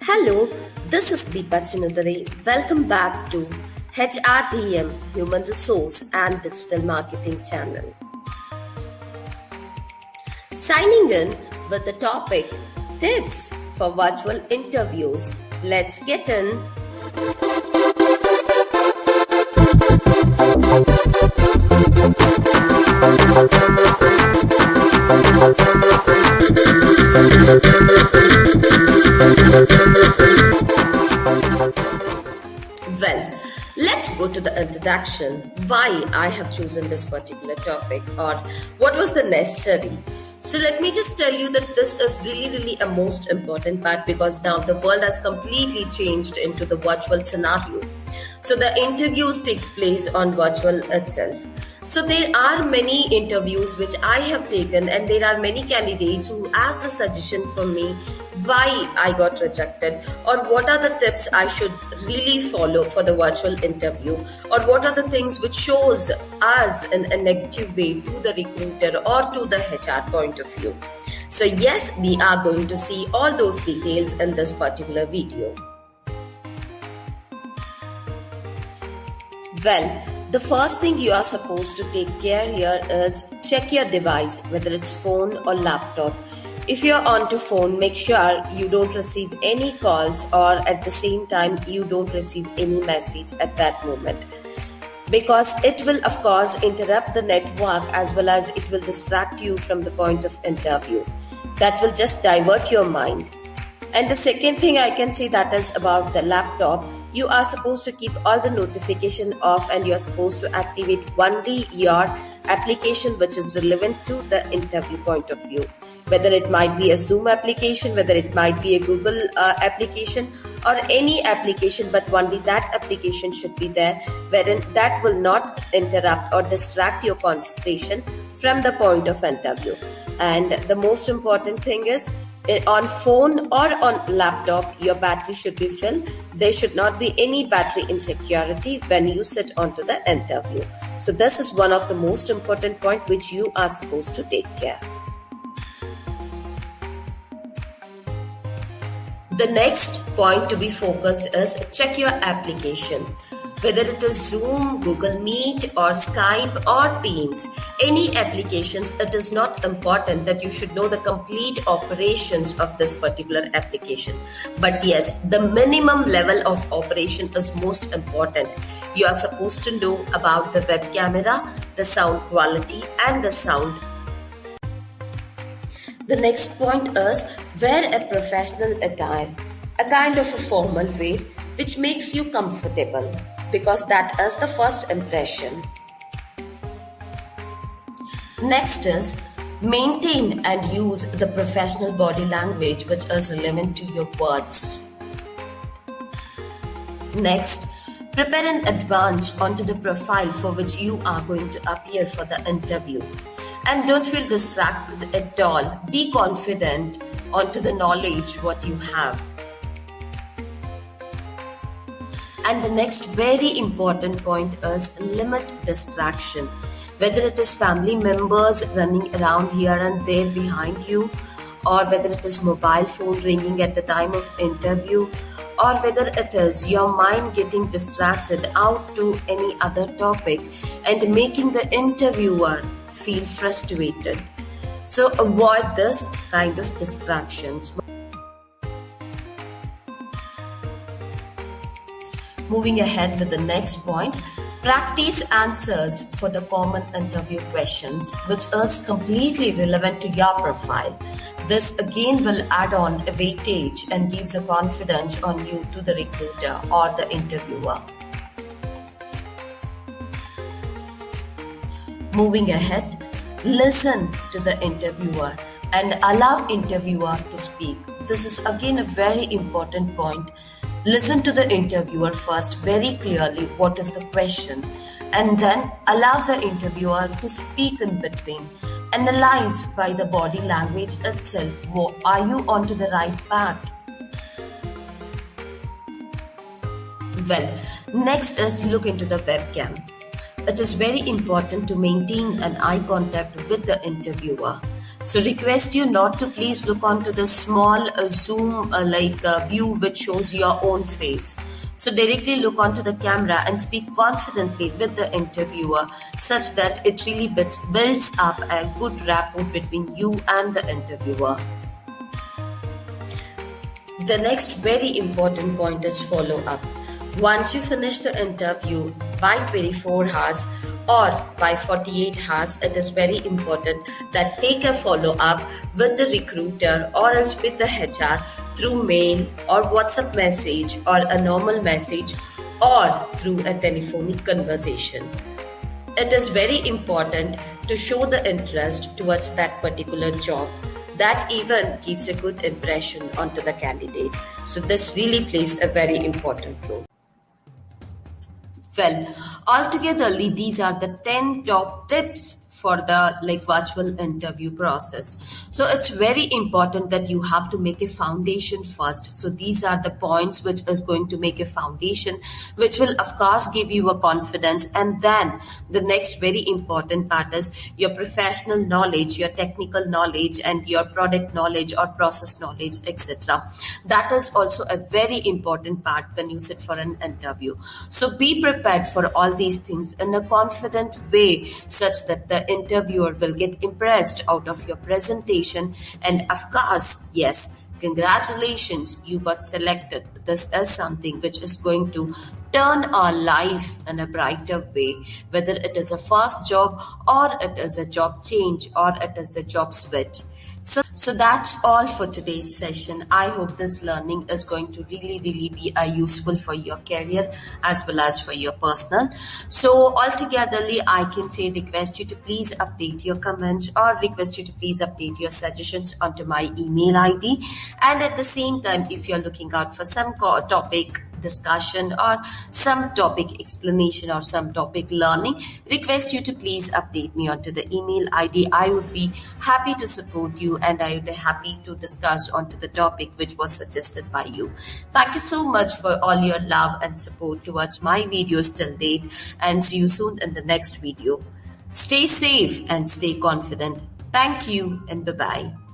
Hello, this is Deepa Chinudare. Welcome back to HRDM Human Resource and Digital Marketing channel. Signing in with the topic Tips for Virtual Interviews. Let's get in. Well, let's go to the introduction. Why I have chosen this particular topic or what was the necessary. So let me just tell you that this is really a most important part because now the world has completely changed into the virtual scenario. So the interviews takes place on virtual itself. So there are many interviews which I have taken and there are many candidates who asked a suggestion from me why I got rejected or what are the tips I should really follow for the virtual interview or what are the things which shows us in a negative way to the recruiter or to the HR point of view. So yes, we are going to see all those details in this particular video. Well, the first thing you are supposed to take care here is check your device, whether it's phone or laptop. If you're onto phone, make sure you don't receive any calls or at the same time you don't receive any message at that moment. Because it will of course interrupt the network as well as it will distract you from the point of interview. That will just divert your mind. And the second thing I can say that is about the laptop. You are supposed to keep all the notification off and you are supposed to activate only your application which is relevant to the interview point of view. Whether it might be a Zoom application, whether it might be a Google application or any application, but only that application should be there wherein that will not interrupt or distract your concentration from the point of interview. And the most important thing is on phone or on laptop, your battery should be filled. There should not be any battery insecurity when you sit onto the interview. So this is one of the most important point which you are supposed to take care. The next point to be focused is check your application. Whether it is Zoom, Google Meet or Skype or Teams, any applications, it is not important that you should know the complete operations of this particular application. But yes, the minimum level of operation is most important. You are supposed to know about the web camera, the sound quality and the sound. The next point is wear a professional attire, a kind of a formal wear which makes you comfortable, because that is the first impression. Next is maintain and use the professional body language which is relevant to your words. Next, prepare in advance onto the profile for which you are going to appear for the interview. And don't feel distracted at all. Be confident onto the knowledge what you have. And the next very important point is limit distraction. Whether it is family members running around here and there behind you, or whether it is mobile phone ringing at the time of interview, or whether it is your mind getting distracted out to any other topic and making the interviewer feel frustrated. So avoid this kind of distractions. Moving ahead with the next point, practice answers for the common interview questions, which is completely relevant to your profile. This again will add on a weightage and gives a confidence on you to the recruiter or the interviewer. Moving ahead, listen to the interviewer and allow interviewer to speak. This is again a very important point. Listen to the interviewer first very clearly what is the question and then allow the interviewer to speak in between. Analyze by the body language itself, are you onto the right path? Well, next is look into the webcam. It is very important to maintain an eye contact with the interviewer. So request you not to please look onto the small zoom view which shows your own face. So directly look onto the camera and speak confidently with the interviewer such that it really builds up a good rapport between you and the interviewer. The next very important point is follow up. Once you finish the interview by 24 hours or by 48 hours, it is very important that take a follow up with the recruiter or else with the HR through mail or WhatsApp message or a normal message or through a telephonic conversation. It is very important to show the interest towards that particular job. That even gives a good impression onto the candidate. So this really plays a very important role. Well, altogether, these are the 10 top tips for the virtual interview process. So it's very important that you have to make a foundation first. So these are the points which is going to make a foundation, which will of course give you a confidence. And then the next very important part is your professional knowledge, your technical knowledge, and your product knowledge or process knowledge, etc. That is also a very important part when you sit for an interview. So be prepared for all these things in a confident way such that the interviewer will get impressed out of your presentation. And of course, yes, congratulations, you got selected. This is something which is going to turn our life in a brighter way, whether it is a first job or it is a job change or it is a job switch. So that's all for today's session. I hope this learning is going to really be useful for your career as well as for your personal. So altogetherly, I can say request you to please update your comments or request you to please update your suggestions onto my email ID. And at the same time, if you're looking out for some topic discussion or some topic explanation or some topic learning, request you to please update me onto the email ID. I would be happy to support you and I would be happy to discuss onto the topic which was suggested by you. Thank you so much for all your love and support towards my videos till date, and see you soon in the next video. Stay safe and stay confident. Thank you and bye-bye.